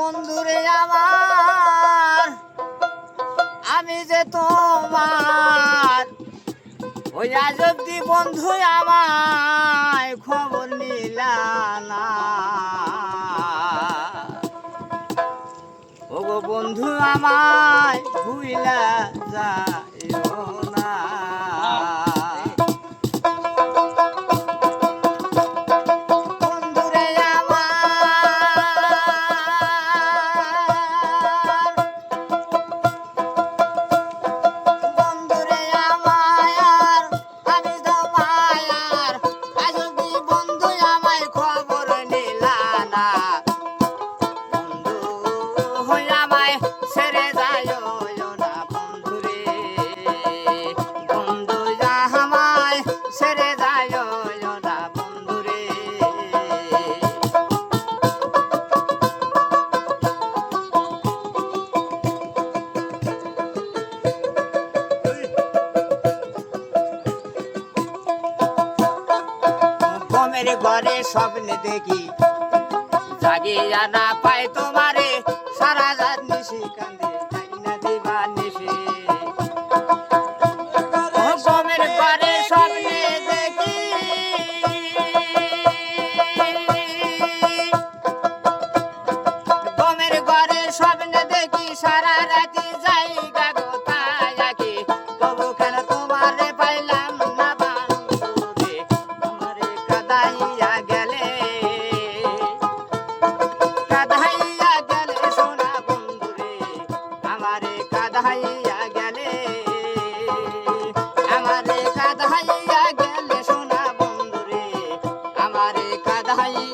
বন্ধুরে আমার, আমি যে তোমার, ওই আজ অব্দি বন্ধু আমায় খবর নিলা না। ও গো বন্ধু আমায় ভুইলা যাইও না। বন্ধুরে আমার, বন্ধুরে আমার, আমি তোমায় আজ অব্দি বন্ধু আমায় খবর নিলা না। আমায় ছেড়ে যাইও না বন্ধুরে, বন্ধু আমায় ছেড়ে যাইও না বন্ধুরে। ঘুমের ঘরে স্বপ্নে দেখি, জাগিয়া না পাই তোমারে, সারা রাত নিশি কান্দে না দিবা নিশি। ঘুমের ঘরে স্বপ্নে দেখি, ঘুমের ঘরে স্বপ্নে দেখি, সারা রাতি জায়গা কোথায় আঁকি, তবু কেন তোমারে পাইলাম না বান্ধবী, আমারে কাদাইয়া গেলে, কাদাইয়া গেলে সোনা বন্ধুরে, আমারে কাদাইয়া গেলে, আমারে কাদাইয়া গেলে সোনা বন্ধুরে, আমারে কাদাইয়া